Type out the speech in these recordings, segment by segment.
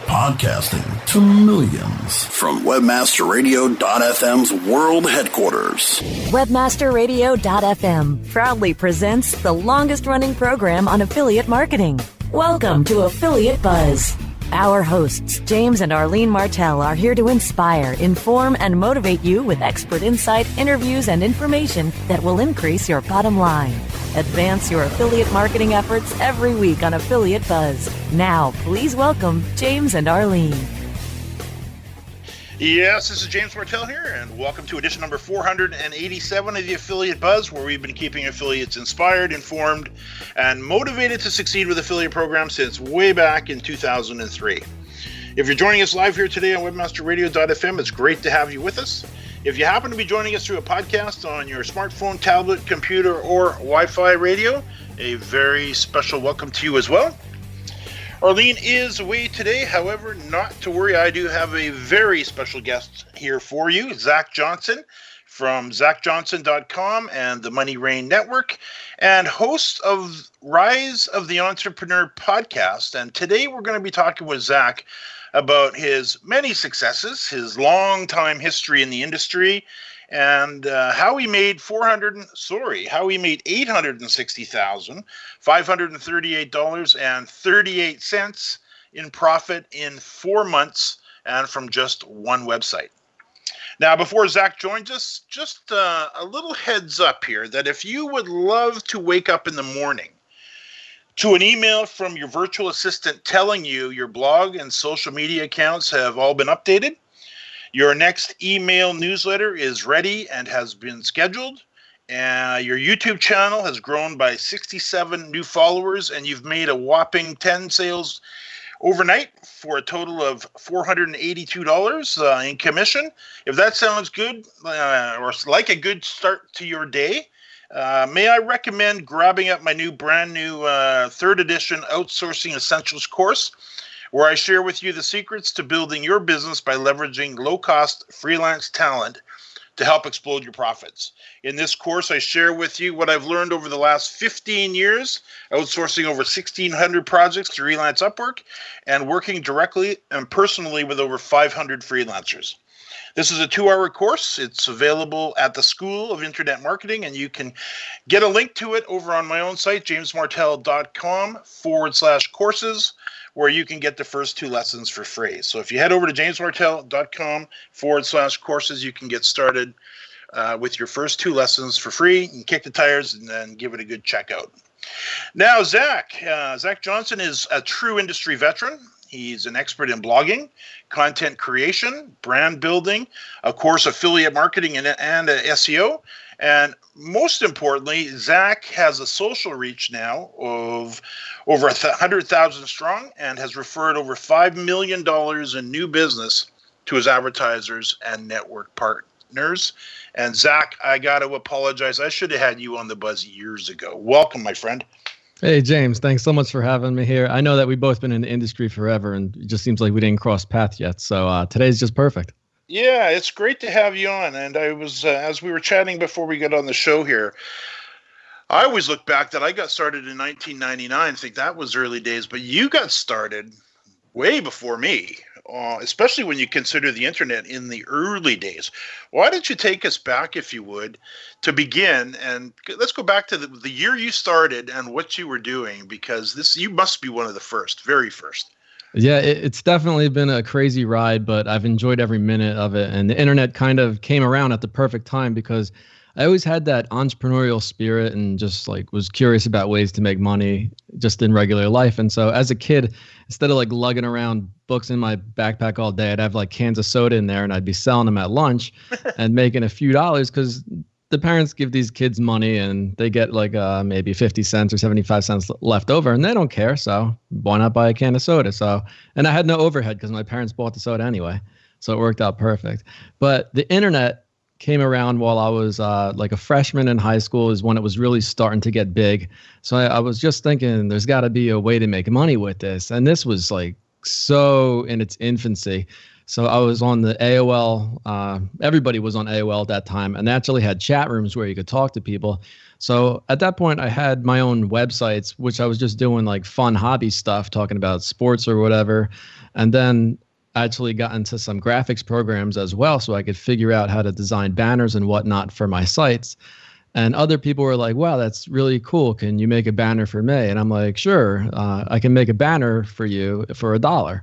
Podcasting to millions from WebmasterRadio.fm's world headquarters. WebmasterRadio.fm proudly presents the longest-running program on affiliate marketing. Welcome to Affiliate Buzz. Our hosts, James and Arlene Martell, are here to inspire, inform, and motivate you with expert insight, interviews, and information that will increase your bottom line. Advance your affiliate marketing efforts every week on Affiliate Buzz. Now, please welcome James and Arlene. Yes, this is James Martell here, and welcome to edition number 487 of the Affiliate Buzz, where we've been keeping affiliates inspired, informed, and motivated to succeed with affiliate programs since way back in 2003. If you're joining us live here today on WebmasterRadio.fm, it's great to have you with us. If you happen to be joining us through a podcast on your smartphone, tablet, computer, or Wi-Fi radio, a very special welcome to you as well. Arlene is away today, however, not to worry, I do have a very special guest here for you, Zac Johnson from ZacJohnson.com and the Money Rain Network, and host of Rise of the Entrepreneur podcast. And today we're going to be talking with Zac about his many successes, his long time history in the industry, and how he made $860,538.38 in profit in 4 months, and from just one website. Now, before Zac joins us, just a little heads up here that if you would love to wake up in the morning to an email from your virtual assistant telling you your blog and social media accounts have all been updated, your next email newsletter is ready and has been scheduled, your YouTube channel has grown by 67 new followers, and you've made a whopping 10 sales overnight for a total of $482 in commission. If that sounds good or like a good start to your day, may I recommend grabbing up my brand new 3rd edition Outsourcing Essentials course, where I share with you the secrets to building your business by leveraging low-cost freelance talent to help explode your profits. In this course, I share with you what I've learned over the last 15 years, outsourcing over 1,600 projects to Freelance Upwork and working directly and personally with over 500 freelancers. This is a 2-hour course. It's available at the School of Internet Marketing, and you can get a link to it over on my own site, jamesmartell.com/courses, where you can get the first 2 lessons for free. So if you head over to jamesmartell.com/courses, you can get started with your first 2 lessons for free. You can kick the tires and then give it a good checkout. Now, Zac Johnson is a true industry veteran. He's an expert in blogging, content creation, brand building, of course, affiliate marketing and SEO. And most importantly, Zac has a social reach now of over 100,000 strong and has referred over $5 million in new business to his advertisers and network partners. And Zac, I got to apologize. I should have had you on the buzz years ago. Welcome, my friend. Hey, James, thanks so much for having me here. I know that we've both been in the industry forever, and it just seems like we didn't cross paths yet. So today's just perfect. Yeah, it's great to have you on. And I was, as we were chatting before we got on the show here, I always look back that I got started in 1999. I think that was early days, but you got started way before me, especially when you consider the internet in the early days. Why don't you take us back, if you would, to begin, and let's go back to the year you started and what you were doing, because you must be one of the very first. Yeah, it's definitely been a crazy ride, but I've enjoyed every minute of it. And the internet kind of came around at the perfect time because I always had that entrepreneurial spirit and just was curious about ways to make money just in regular life. And so as a kid, instead of lugging around books in my backpack all day, I'd have cans of soda in there and I'd be selling them at lunch and making a few dollars because the parents give these kids money and they get maybe 50 cents or 75 cents left over and they don't care. So why not buy a can of soda? And I had no overhead because my parents bought the soda anyway. So it worked out perfect. But the internet came around while I was a freshman in high school is when it was really starting to get big. So I was just thinking there's got to be a way to make money with this. And this was so in its infancy. So I was on the AOL. Everybody was on AOL at that time, and they actually had chat rooms where you could talk to people. So at that point, I had my own websites, which I was just doing like fun hobby stuff, talking about sports or whatever. And then I actually got into some graphics programs as well, so I could figure out how to design banners and whatnot for my sites. And other people were like, wow, that's really cool. Can you make a banner for me? And I'm like, sure, I can make a banner for you for $1.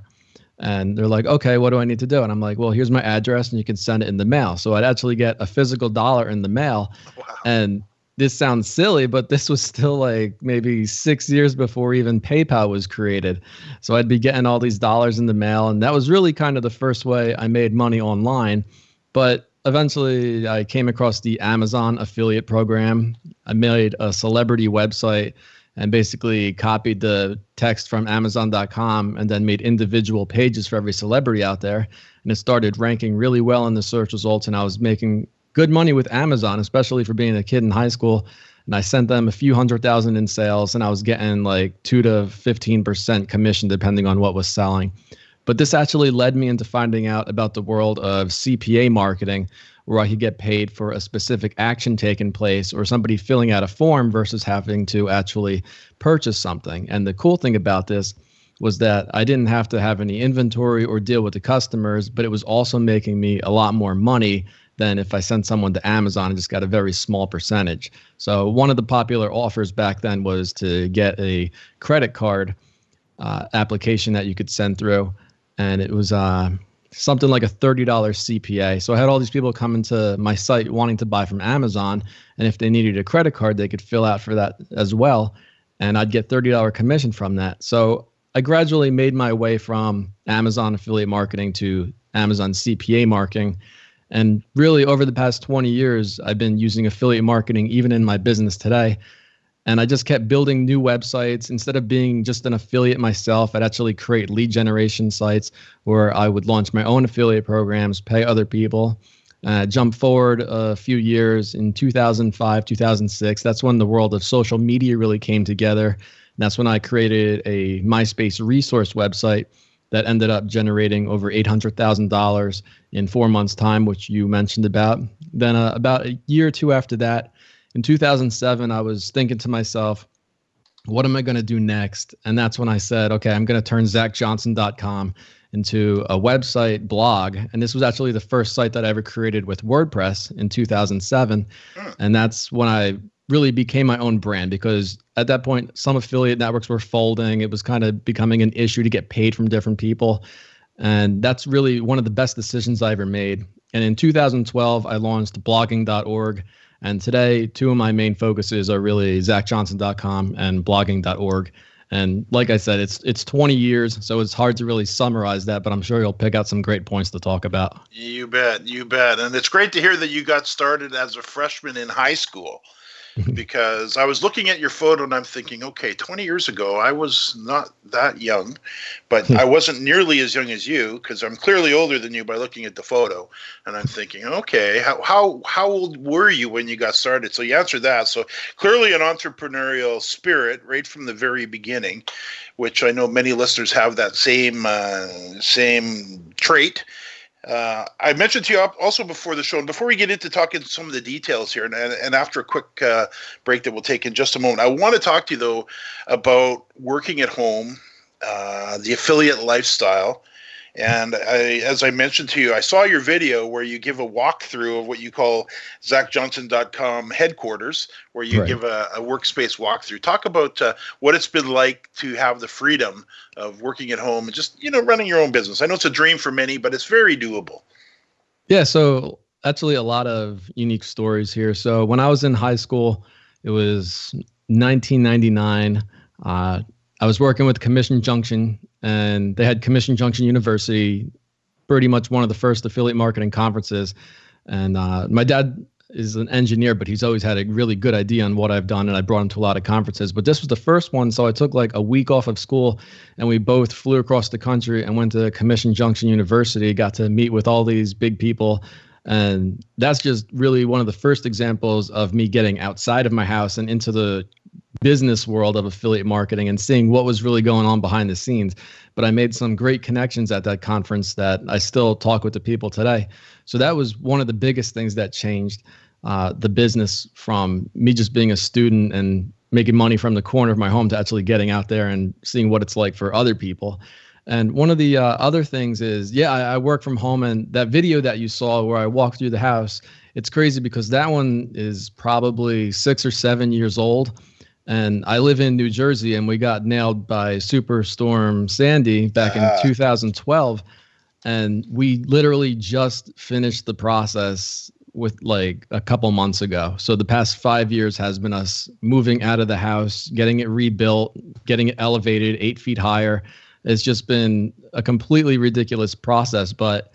And they're like, okay, what do I need to do? And I'm like, well, here's my address and you can send it in the mail. So I'd actually get a physical dollar in the mail. Wow. And this sounds silly, but this was still like maybe 6 years before even PayPal was created. So I'd be getting all these dollars in the mail. And that was really kind of the first way I made money online. But eventually I came across the Amazon affiliate program. I made a celebrity website and basically copied the text from Amazon.com and then made individual pages for every celebrity out there. And it started ranking really well in the search results. And I was making good money with Amazon, especially for being a kid in high school. And I sent them a few $100,000 in sales, and I was getting like 2 to 15% commission depending on what was selling. But this actually led me into finding out about the world of CPA marketing, where I could get paid for a specific action taking place or somebody filling out a form versus having to actually purchase something. And the cool thing about this was that I didn't have to have any inventory or deal with the customers, but it was also making me a lot more money than if I sent someone to Amazon and just got a very small percentage. So one of the popular offers back then was to get a credit card application that you could send through. And it was something like a $30 CPA. So I had all these people come into my site wanting to buy from Amazon. And if they needed a credit card, they could fill out for that as well. And I'd get $30 commission from that. So I gradually made my way from Amazon affiliate marketing to Amazon CPA marketing. And really over the past 20 years, I've been using affiliate marketing even in my business today. And I just kept building new websites. Instead of being just an affiliate myself, I'd actually create lead generation sites where I would launch my own affiliate programs, pay other people. Jump forward a few years in 2005, 2006. That's when the world of social media really came together. And that's when I created a Myspace resource website that ended up generating over $800,000 in 4 months' time, which you mentioned about. Then about a year or two after that, in 2007, I was thinking to myself, what am I going to do next? And that's when I said, okay, I'm going to turn ZacJohnson.com into a website blog. And this was actually the first site that I ever created with WordPress in 2007. And that's when I really became my own brand, because at that point, some affiliate networks were folding. It was kind of becoming an issue to get paid from different people. And that's really one of the best decisions I ever made. And in 2012, I launched blogging.org. And today, two of my main focuses are really ZacJohnson.com and blogging.org. And like I said, it's 20 years, so it's hard to really summarize that, but I'm sure you'll pick out some great points to talk about. You bet. And it's great to hear that you got started as a freshman in high school. Because I was looking at your photo and I'm thinking, okay, 20 years ago, I was not that young, but I wasn't nearly as young as you, because I'm clearly older than you by looking at the photo. And I'm thinking, okay, how old were you when you got started? So you answered that. So clearly an entrepreneurial spirit right from the very beginning, which I know many listeners have that same trait. I mentioned to you also before the show, and before we get into talking some of the details here, and after a quick break that we'll take in just a moment, I want to talk to you, though, about working at home, the affiliate lifestyle. And as I mentioned to you, I saw your video where you give a walkthrough of what you call ZacJohnson.com headquarters, where you give a workspace walkthrough. Talk about what it's been like to have the freedom of working at home and just, running your own business. I know it's a dream for many, but it's very doable. Yeah, so actually a lot of unique stories here. So when I was in high school, it was 1999. I was working with Commission Junction, and they had Commission Junction University, pretty much one of the first affiliate marketing conferences. And my dad is an engineer, but he's always had a really good idea on what I've done, and I brought him to a lot of conferences. But this was the first one, so I took like a week off of school, and we both flew across the country and went to Commission Junction University, got to meet with all these big people. And that's just really one of the first examples of me getting outside of my house and into the business world of affiliate marketing and seeing what was really going on behind the scenes. but I made some great connections at that conference that I still talk with the people today. So that was one of the biggest things that changed the business from me just being a student and making money from the corner of my home to actually getting out there and seeing what it's like for other people. And one of the other things is, I work from home, and that video that you saw where I walked through the house, it's crazy because that one is probably 6 or 7 years old. And I live in New Jersey, and we got nailed by Superstorm Sandy back in 2012. And we literally just finished the process with like a couple months ago. So the past 5 years has been us moving out of the house, getting it rebuilt, getting it elevated 8 feet higher. It's just been a completely ridiculous process. But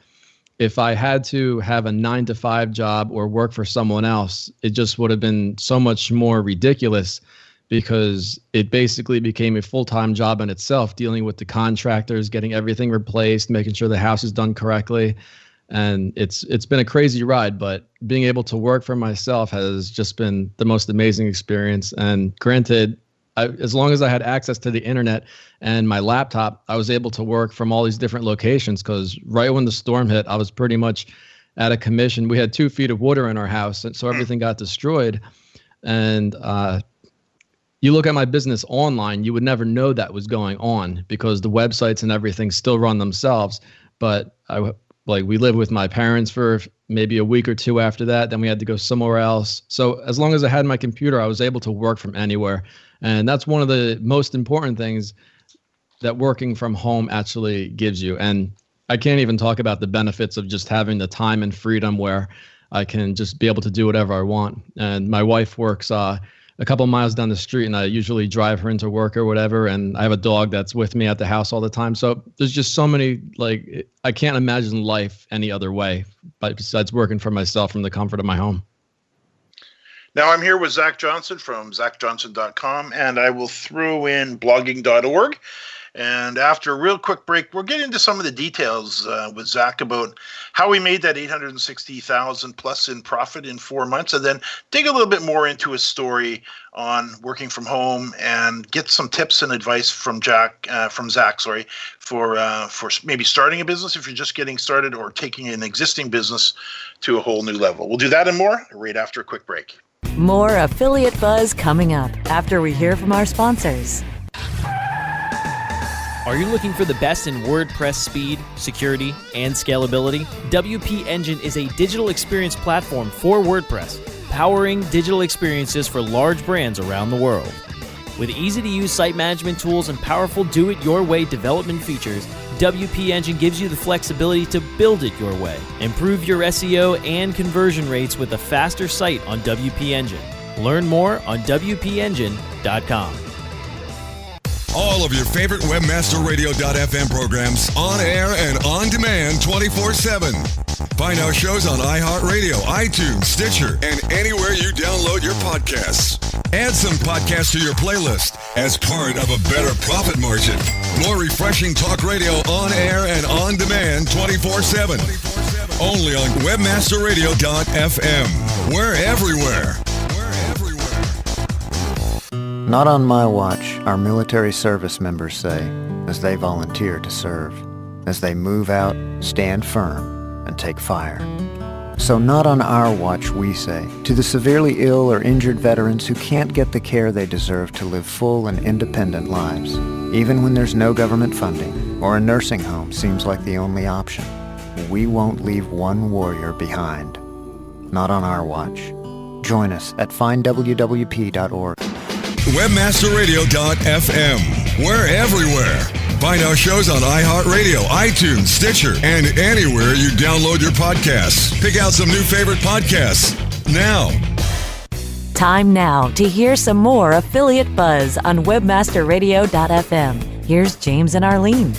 if I had to have a 9-to-5 job or work for someone else, it just would have been so much more ridiculous, because it basically became a full-time job in itself, dealing with the contractors, getting everything replaced, making sure the house is done correctly. And it's been a crazy ride, but being able to work for myself has just been the most amazing experience. And granted, as long as I had access to the internet and my laptop, I was able to work from all these different locations, because right when the storm hit, I was pretty much out of commission. We had 2 feet of water in our house, and so everything got destroyed. And you look at my business online, you would never know that was going on, because the websites and everything still run themselves. But we lived with my parents for maybe a week or two after that. Then we had to go somewhere else. So as long as I had my computer, I was able to work from anywhere. And that's one of the most important things that working from home actually gives you. And I can't even talk about the benefits of just having the time and freedom where I can just be able to do whatever I want. And my wife works a couple miles down the street, and I usually drive her into work or whatever. And I have a dog that's with me at the house all the time. So there's just so many, I can't imagine life any other way, but besides working for myself from the comfort of my home. Now I'm here with Zac Johnson from zacjohnson.com, and I will throw in blogging.org. And after a real quick break, we'll get into some of the details with Zac about how we made that $860,000 plus in profit in 4 months, and then dig a little bit more into his story on working from home, and get some tips and advice from Zac, for maybe starting a business if you're just getting started, or taking an existing business to a whole new level. We'll do that and more right after a quick break. More Affiliate Buzz coming up after we hear from our sponsors. Are you looking for the best in WordPress speed, security, and scalability? WP Engine is a digital experience platform for WordPress, powering digital experiences for large brands around the world. With easy-to-use site management tools and powerful do-it-your-way development features, WP Engine gives you the flexibility to build it your way. Improve your SEO and conversion rates with a faster site on WP Engine. Learn more on WPEngine.com. All of your favorite WebmasterRadio.fm programs on air and on demand 24/7. Find our shows on iHeartRadio, iTunes, Stitcher, and anywhere you download your podcasts. Add some podcasts to your playlist as part of a better profit margin. More refreshing talk radio on air and on demand 24/7. Only on WebmasterRadio.fm. We're everywhere. Not on my watch, our military service members say, as they volunteer to serve, as they move out, stand firm, and take fire. So not on our watch, we say, to the severely ill or injured veterans who can't get the care they deserve to live full and independent lives, even when there's no government funding or a nursing home seems like the only option. We won't leave one warrior behind. Not on our watch. Join us at findwwp.org. WebmasterRadio.fm. We're everywhere. Find our shows on iHeartRadio, iTunes, Stitcher, and anywhere you download your podcasts. Pick out some new favorite podcasts now. Time now to hear some more Affiliate Buzz on WebmasterRadio.fm. Here's James and Arlene.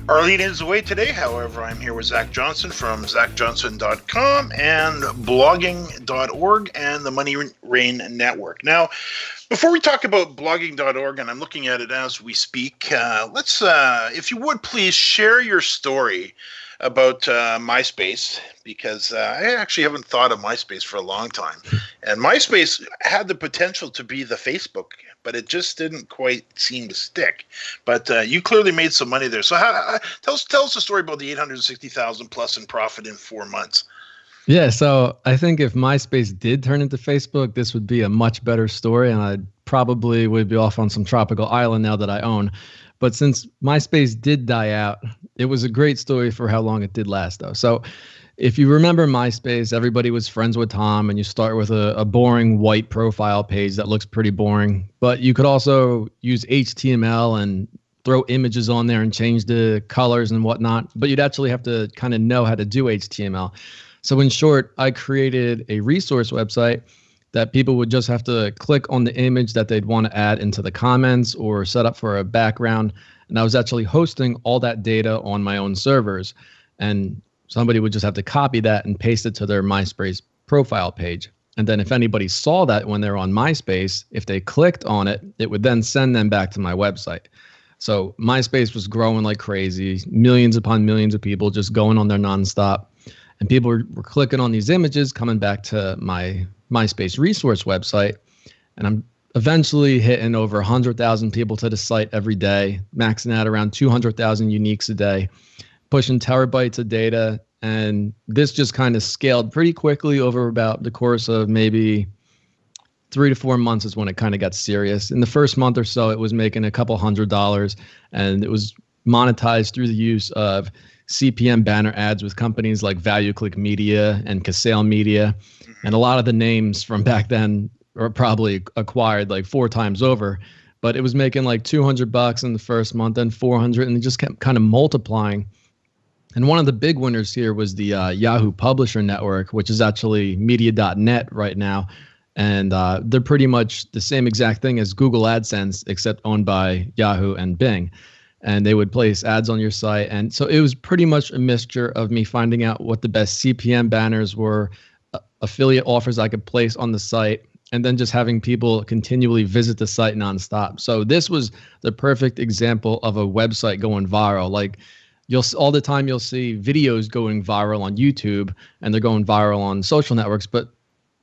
Arlene is away today. However, I'm here with Zac Johnson from zacjohnson.com and blogging.org and the Money Rain Network. Now, before we talk about blogging.org, and I'm looking at it as we speak, let's, if you would please share your story about MySpace, because I actually haven't thought of MySpace for a long time. And MySpace had the potential to be the Facebook, but it just didn't quite seem to stick. But you clearly made some money there. So tell us the story about the 860,000 plus in profit in 4 months. Yeah, so I think if MySpace did turn into Facebook, this would be a much better story, and I probably would be off on some tropical island now that I own. But since MySpace did die out, it was a great story for how long it did last, though. So if you remember MySpace, everybody was friends with Tom, and you start with a boring white profile page that looks pretty boring. But you could also use HTML and throw images on there and change the colors and whatnot. But you'd actually have to kind of know how to do HTML. So in short, I created a resource website that people would just have to click on the image that they'd want to add into the comments or set up for a background. And I was actually hosting all that data on my own servers. And somebody would just have to copy that and paste it to their MySpace profile page. And then if anybody saw that when they're on MySpace, if they clicked on it, it would then send them back to my website. So MySpace was growing like crazy, millions upon millions of people just going on there nonstop. And people were clicking on these images, coming back to my MySpace resource website. And I'm eventually hitting over 100,000 people to the site every day, maxing out around 200,000 uniques a day, pushing terabytes of data. And this just kind of scaled pretty quickly over about the course of maybe 3 to 4 months is when it kind of got serious. In the first month or so, it was making a couple $100, and it was monetized through the use of CPM banner ads with companies like ValueClick Media and Casale Media. And a lot of the names from back then are probably acquired like 4 times over, but it was making like $200 in the first month, then 400, and it just kept kind of multiplying. And one of the big winners here was the Yahoo Publisher Network, which is actually media.net right now. And they're pretty much the same exact thing as Google AdSense, except owned by Yahoo and Bing. And they would place ads on your site. And so it was pretty much a mixture of me finding out what the best CPM banners were, affiliate offers I could place on the site, and then just having people continually visit the site nonstop. So this was the perfect example of a website going viral. Like all the time you'll see videos going viral on YouTube, and they're going viral on social networks, but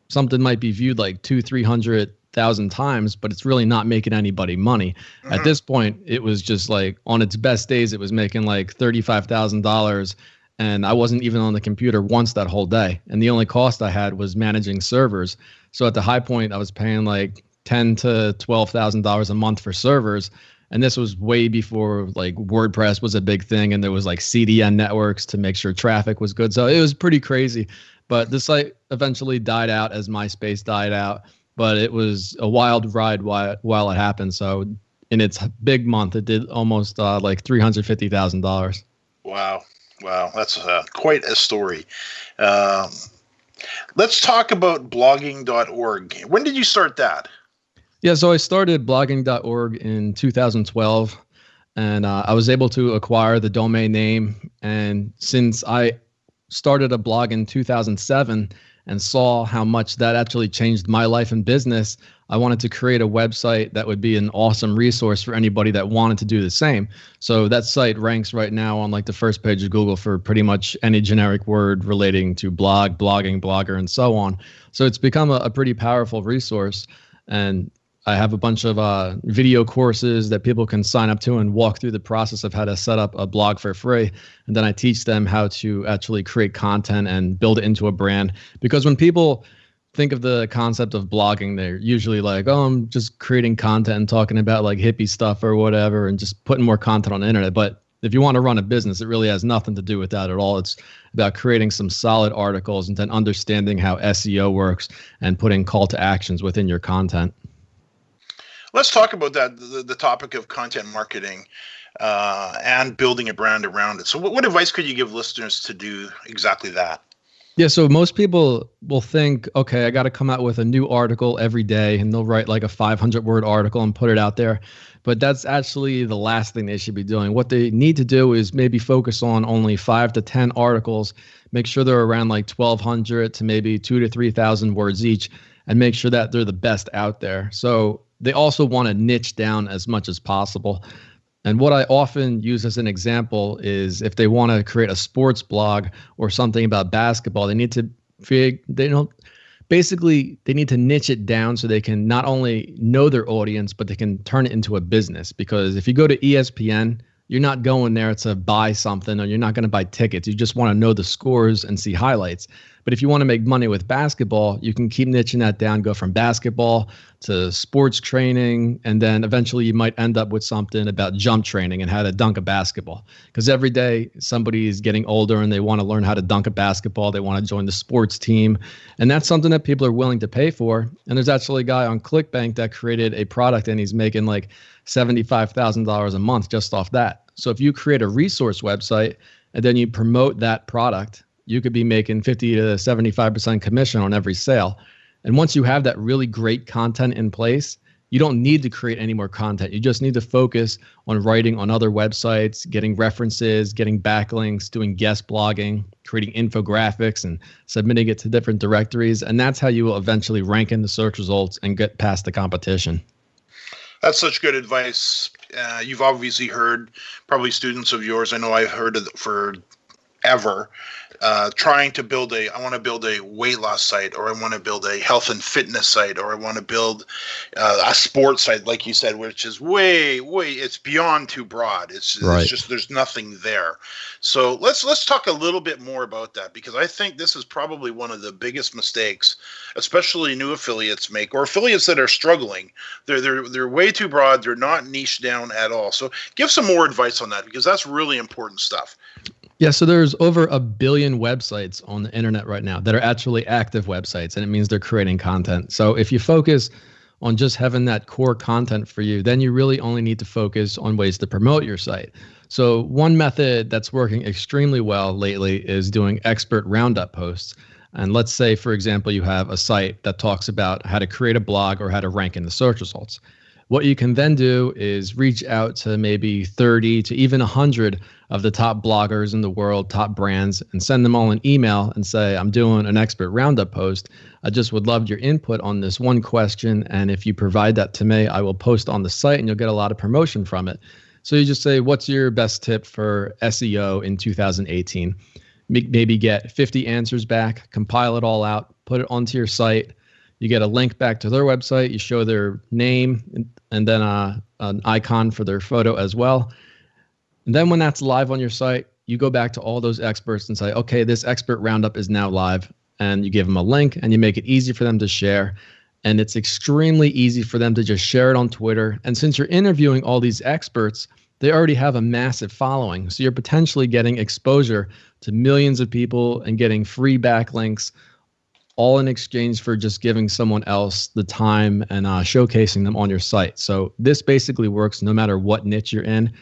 something might be viewed like 200,000-300,000 times, but it's really not making anybody money. Mm-hmm. At this point, it was just like on its best days, it was making like $35,000, and I wasn't even on the computer once that whole day. And the only cost I had was managing servers. So at the high point, I was paying like $10,000 to $12,000 a month for servers. And this was way before like WordPress was a big thing, and there was like CDN networks to make sure traffic was good. So it was pretty crazy. But the site eventually died out as MySpace died out. But it was a wild ride while it happened. So in its big month, it did almost like $350,000. Wow. That's quite a story. Let's talk about blogging.org. When did you start that? Yeah, so I started blogging.org in 2012, and I was able to acquire the domain name. And since I started a blog in 2007 and saw how much that actually changed my life and business, I wanted to create a website that would be an awesome resource for anybody that wanted to do the same. So that site ranks right now on like the first page of Google for pretty much any generic word relating to blog, blogging, blogger, and so on. So it's become a pretty powerful resource. And I have a bunch of video courses that people can sign up to and walk through the process of how to set up a blog for free. And then I teach them how to actually create content and build it into a brand. Because when people think of the concept of blogging, they're usually like, oh, I'm just creating content and talking about like hippie stuff or whatever and just putting more content on the internet. But if you want to run a business, it really has nothing to do with that at all. It's about creating some solid articles and then understanding how SEO works and putting call to actions within your content. Let's talk about that, the topic of content marketing and building a brand around it. So what advice could you give listeners to do exactly that? Yeah, so most people will think, okay, I got to come out with a new article every day, and they'll write like a 500-word article and put it out there. But that's actually the last thing they should be doing. What they need to do is maybe focus on only 5 to 10 articles, make sure they're around like 1,200 to maybe 2,000 to 3,000 words each, and make sure that they're the best out there. So they also want to niche down as much as possible. And what I often use as an example is if they want to create a sports blog or something about basketball, they need to they need to niche it down so they can not only know their audience, but they can turn it into a business. Because if you go to ESPN, you're not going there to buy something, or you're not going to buy tickets. You just want to know the scores and see highlights. But if you want to make money with basketball, you can keep niching that down, go from basketball to sports training, and then eventually you might end up with something about jump training and how to dunk a basketball. Because every day somebody is getting older and they want to learn how to dunk a basketball. They want to join the sports team. And that's something that people are willing to pay for. And there's actually a guy on ClickBank that created a product, and he's making like $75,000 a month just off that. So if you create a resource website and then you promote that product, you could be making 50 to 75% commission on every sale. And once you have that really great content in place, you don't need to create any more content. You just need to focus on writing on other websites, getting references, getting backlinks, doing guest blogging, creating infographics, and submitting it to different directories. And that's how you will eventually rank in the search results and get past the competition. That's such good advice. You've obviously heard, probably students of yours, I know I've heard it forever, trying to build I want to build a weight loss site, or I want to build a health and fitness site, or I want to build a sports site, like you said, which is way, it's beyond too broad. It's just, there's nothing there. So let's talk a little bit more about that, because I think this is probably one of the biggest mistakes, especially new affiliates make, or affiliates that are struggling. They're way too broad. They're not niche down at all. So give some more advice on that, because that's really important stuff. Yeah, so there's over 1 billion websites on the internet right now that are actually active websites, and it means they're creating content. So if you focus on just having that core content for you, then you really only need to focus on ways to promote your site. So one method that's working extremely well lately is doing expert roundup posts. And let's say, for example, you have a site that talks about how to create a blog or how to rank in the search results. What you can then do is reach out to maybe 30 to even 100 of the top bloggers in the world, top brands, and send them all an email and say, I'm doing an expert roundup post. I just would love your input on this one question. And if you provide that to me, I will post on the site and you'll get a lot of promotion from it. So you just say, what's your best tip for SEO in 2018? Maybe get 50 answers back, compile it all out, put it onto your site. You get a link back to their website. You show their name and then an icon for their photo as well. And then when that's live on your site, you go back to all those experts and say, okay, this expert roundup is now live. And you give them a link and you make it easy for them to share. And it's extremely easy for them to just share it on Twitter. And since you're interviewing all these experts, they already have a massive following. So you're potentially getting exposure to millions of people and getting free backlinks, all in exchange for just giving someone else the time and showcasing them on your site. So this basically works no matter what niche you're in.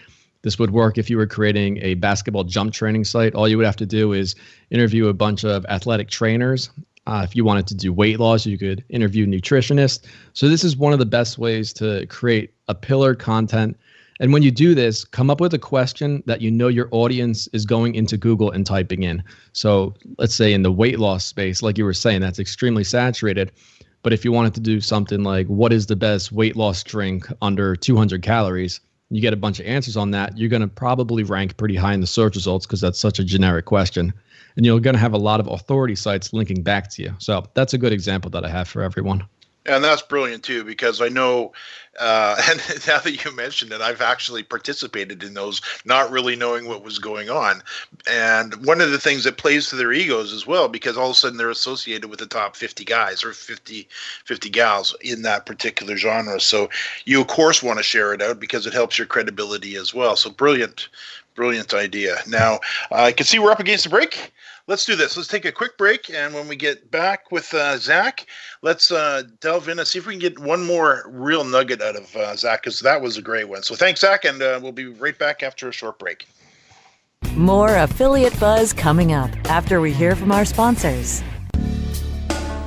This would work if you were creating a basketball jump training site. All you would have to do is interview a bunch of athletic trainers. If you wanted to do weight loss, you could interview nutritionists. So this is one of the best ways to create a pillared content. And when you do this, come up with a question that you know your audience is going into Google and typing in. So let's say in the weight loss space, like you were saying, that's extremely saturated. But if you wanted to do something like, what is the best weight loss drink under 200 calories? You get a bunch of answers on that. You're going to probably rank pretty high in the search results because that's such a generic question. And you're going to have a lot of authority sites linking back to you. So that's a good example that I have for everyone. And that's brilliant too, because I know, and now that you mentioned it, I've actually participated in those, not really knowing what was going on. And one of the things that plays to their egos as well, because all of a sudden they're associated with the top 50 guys or 50 gals in that particular genre. So you, of course, want to share it out because it helps your credibility as well. So brilliant idea. Now, I can see we're up against the break. Let's do this. Let's take a quick break, and when we get back with Zach, let's delve in and see if we can get one more real nugget out of Zach, because that was a great one. So thanks, Zach, and we'll be right back after a short break. More Affiliate Buzz coming up after we hear from our sponsors.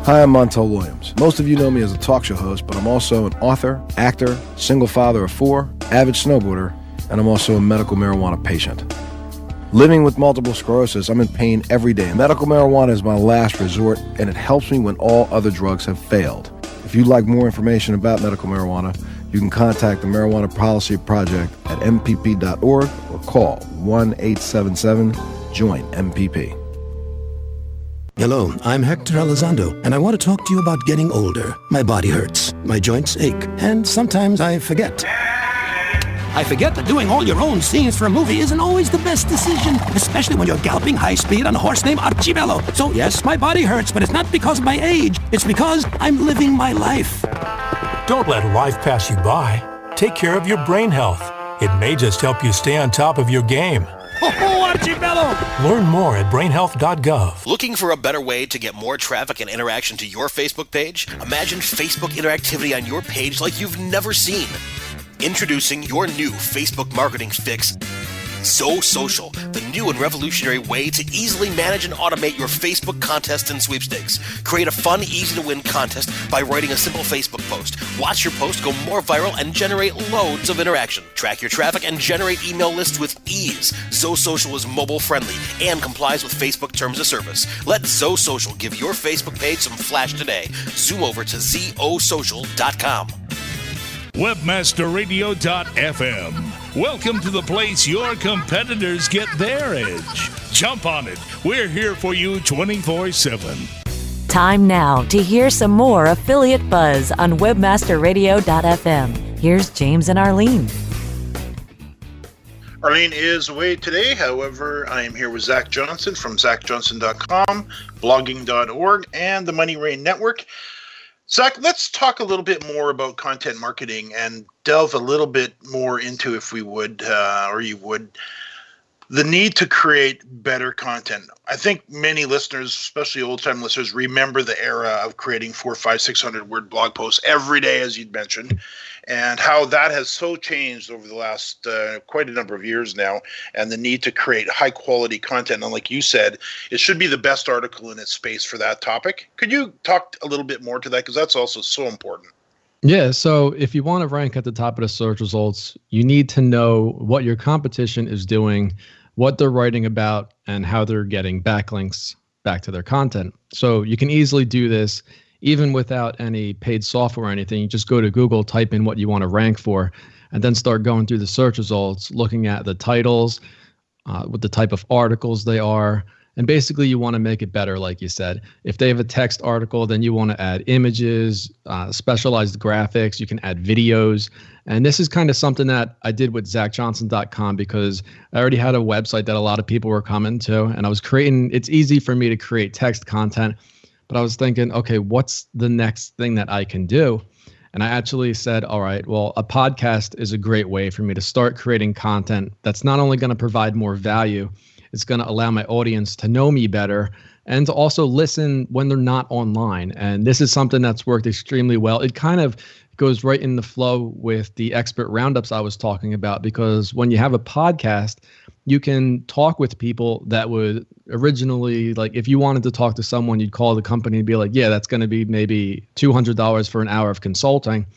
Hi, I'm Martell Williams. Most of you know me as a talk show host, but I'm also an author, actor, single father of 4, avid snowboarder, and I'm also a medical marijuana patient. Living with multiple sclerosis, I'm in pain every day. Medical marijuana is my last resort, and it helps me when all other drugs have failed. If you'd like more information about medical marijuana, You can contact the Marijuana Policy Project at mpp.org or call 1-877-JOIN-MPP. Hello, I'm Hector Elizondo, and I want to talk to you about getting older. My body hurts, my joints ache, and sometimes I forget. I forget that doing all your own scenes for a movie isn't always the best decision, especially when you're galloping high speed on a horse named Archibello. So yes, my body hurts, but it's not because of my age. It's because I'm living my life. Don't let life pass you by. Take care of your brain health. It may just help you stay on top of your game. Oh, Archibello! Learn more at brainhealth.gov. Looking for a better way to get more traffic and interaction to your Facebook page? Imagine Facebook interactivity on your page like you've never seen. Introducing your new Facebook marketing fix, Social, the new and revolutionary way to easily manage and automate your Facebook contests and sweepstakes. Create a fun, easy-to-win contest by writing a simple Facebook post. Watch your post go more viral and generate loads of interaction. Track your traffic and generate email lists with ease. Social is mobile-friendly and complies with Facebook terms of service. Let Social give your Facebook page some flash today. Zoom over to zosocial.com. Webmasterradio.fm. Welcome to the place your competitors get their edge. Jump on it. We're here for you 24/7. Time now to hear some more affiliate buzz on webmasterradio.fm. Here's James and Arlene. Arlene is away today. However, I am here with Zac Johnson from zacjohnson.com, blogging.org, and the Money Rain Network. Zac, let's talk a little bit more about content marketing and delve a little bit more into, if we would, or you would, the need to create better content. I think many listeners, especially old-time listeners, remember the era of creating 400, 500, 600-word blog posts every day, as you'd mentioned, and how that has so changed over the last quite a number of years now, and the need to create high-quality content. And like you said, it should be the best article in its space for that topic. Could you talk a little bit more to that? Because that's also so important. Yeah, so if you want to rank at the top of the search results, you need to know what your competition is doing, what they're writing about, and how they're getting backlinks back to their content. So you can easily do this even without any paid software or anything. You just go to Google, type in what you want to rank for, and then start going through the search results, looking at the titles, what the type of articles they are. And basically, you want to make it better, like you said. If they have a text article, then you want to add images, specialized graphics. You can add videos. And this is kind of something that I did with ZacJohnson.com, because I already had a website that a lot of people were coming to. And I was creating, it's easy for me to create text content. But I was thinking, okay, what's the next thing that I can do? And I actually said, all right, well, a podcast is a great way for me to start creating content that's not only going to provide more value, it's going to allow my audience to know me better and to also listen when they're not online. And this is something that's worked extremely well. It kind of goes right in the flow with the expert roundups I was talking about, because when you have a podcast, you can talk with people that would originally, like if you wanted to talk to someone, you'd call the company and be like, yeah, that's going to be maybe $200 for an hour of consulting.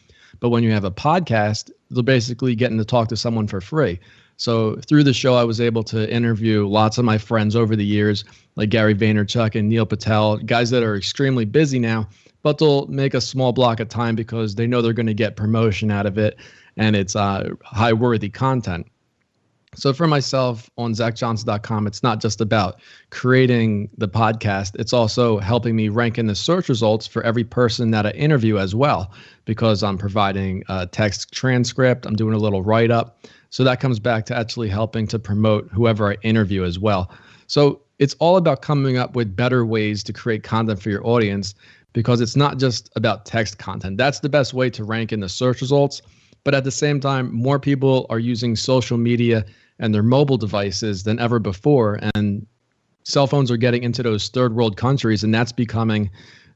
But when you have a podcast, they're basically getting to talk to someone for free. So through the show, I was able to interview lots of my friends over the years, like Gary Vaynerchuk and Neil Patel, guys that are extremely busy now, but they'll make a small block of time because they know they're going to get promotion out of it, and it's high-worthy content. So for myself on ZacJohnson.com, it's not just about creating the podcast. It's also helping me rank in the search results for every person that I interview as well, because I'm providing a text transcript. I'm doing a little write-up. So that comes back to actually helping to promote whoever I interview as well. So it's all about coming up with better ways to create content for your audience, because it's not just about text content. That's the best way to rank in the search results. But at the same time, more people are using social media and their mobile devices than ever before. And cell phones are getting into those third world countries, and that's becoming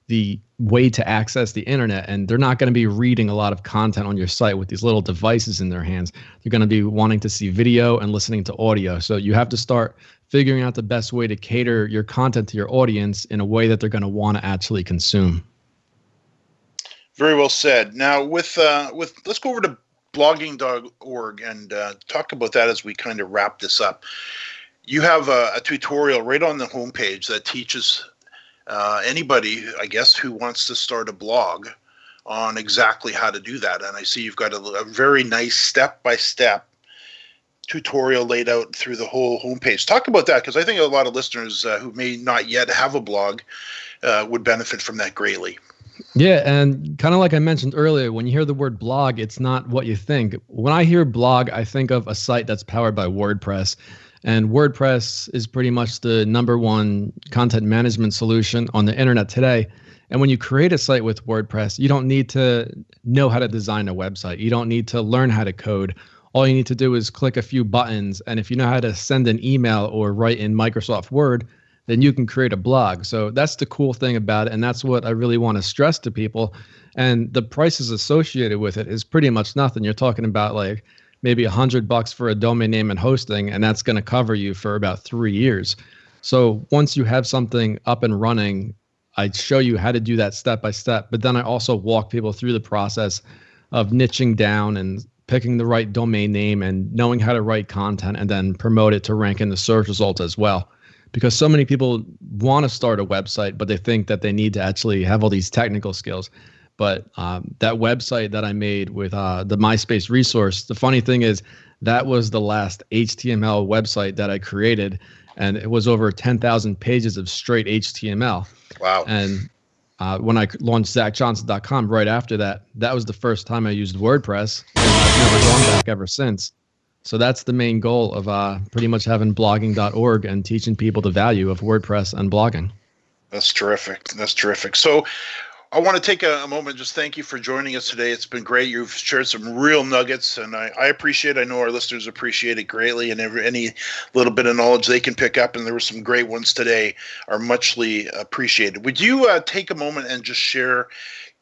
the way to access the internet. And they're not going to be reading a lot of content on your site with these little devices in their hands. They're going to be wanting to see video and listening to audio. So you have to start figuring out the best way to cater your content to your audience in a way that they're going to want to actually consume. Very well said. Now, with let's go over to blogging.org and talk about that as we kind of wrap this up. You have a tutorial right on the homepage that teaches anybody, I guess, who wants to start a blog on exactly how to do that. And I see you've got a very nice step-by-step tutorial laid out through the whole homepage. Talk about that, because I think a lot of listeners who may not yet have a blog would benefit from that greatly. Yeah, and kind of like I mentioned earlier, when you hear the word blog, it's not what you think. When I hear blog, I think of a site that's powered by WordPress. And WordPress is pretty much the #1 content management solution on the internet today. And when you create a site with WordPress, you don't need to know how to design a website. You don't need to learn how to code. All you need to do is click a few buttons. And if you know how to send an email or write in Microsoft Word, then you can create a blog. So that's the cool thing about it. And that's what I really want to stress to people. And the prices associated with it is pretty much nothing. You're talking about like maybe $100 for a domain name and hosting, and that's going to cover you for about 3 years. So once you have something up and running, I show you how to do that step by step. But then I also walk people through the process of niching down and picking the right domain name and knowing how to write content and then promote it to rank in the search results as well. Because so many people want to start a website, but they think that they need to actually have all these technical skills. But that website that I made with the Myspace resource, the funny thing is that was the last HTML website that I created, and it was over 10,000 pages of straight HTML. Wow. And when I launched ZacJohnson.com right after that, that was the first time I used WordPress, and I've never gone back ever since. So that's the main goal of pretty much having blogging.org and teaching people the value of WordPress and blogging. That's terrific. That's terrific. So I want to take a moment and just thank you for joining us today. It's been great. You've shared some real nuggets, and I appreciate it. I know our listeners appreciate it greatly, and any little bit of knowledge they can pick up, and there were some great ones today, are muchly appreciated. Would you take a moment and just share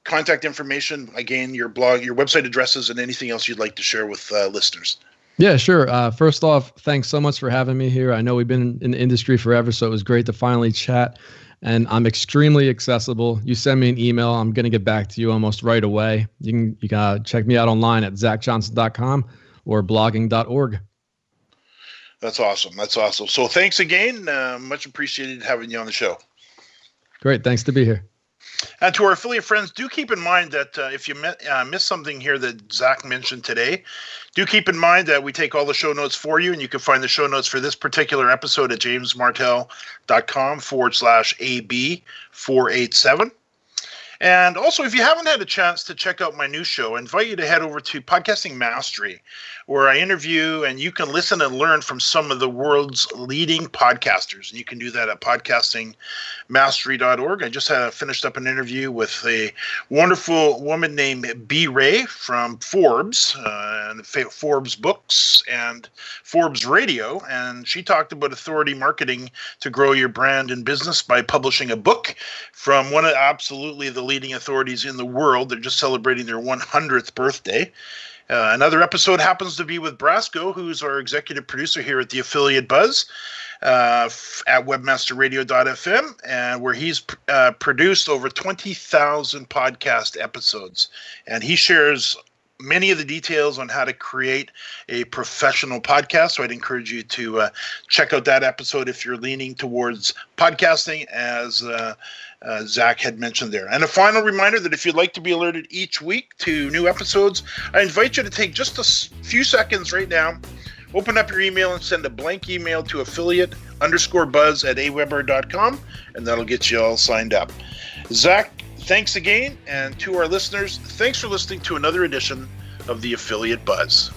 contact information, again, your blog, your website addresses, and anything else you'd like to share with listeners? Yeah, sure. First off, thanks so much for having me here. I know we've been in the industry forever, so it was great to finally chat. And I'm extremely accessible. You send me an email, I'm going to get back to you almost right away. You can check me out online at ZacJohnson.com or blogging.org. That's awesome. That's awesome. So thanks again. Much appreciated having you on the show. Great. Thanks to be here. And to our affiliate friends, do keep in mind that if you missed something here that Zac mentioned today, do keep in mind that we take all the show notes for you, and you can find the show notes for this particular episode at jamesmartell.com/AB487. And also, if you haven't had a chance to check out my new show, I invite you to head over to Podcasting Mastery, where I interview and you can listen and learn from some of the world's leading podcasters. And you can do that at podcastingmastery.org. I just finished up an interview with a wonderful woman named B. Ray from Forbes, and Forbes Books and Forbes Radio. And she talked about authority marketing to grow your brand and business by publishing a book from one of absolutely the leading authorities in the world. They're just celebrating their 100th birthday. Another episode happens to be with Brasco, who's our executive producer here at the Affiliate Buzz at webmasterradio.fm, and where he's produced over 20,000 podcast episodes. And he shares many of the details on how to create a professional podcast. So I'd encourage you to check out that episode if you're leaning towards podcasting, as Zac had mentioned there. And a final reminder that if you'd like to be alerted each week to new episodes, I invite you to take just a few seconds right now, open up your email and send a blank email to affiliate_buzz@aweber.com, and that'll get you all signed up. Zac, thanks again, and to our listeners, thanks for listening to another edition of the Affiliate Buzz.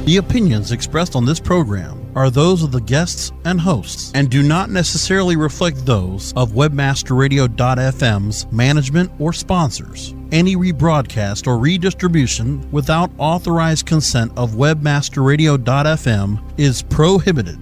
The opinions expressed on this program are those of the guests and hosts and do not necessarily reflect those of webmasterradio.fm's management or sponsors. Any rebroadcast or redistribution without authorized consent of webmasterradio.fm is prohibited.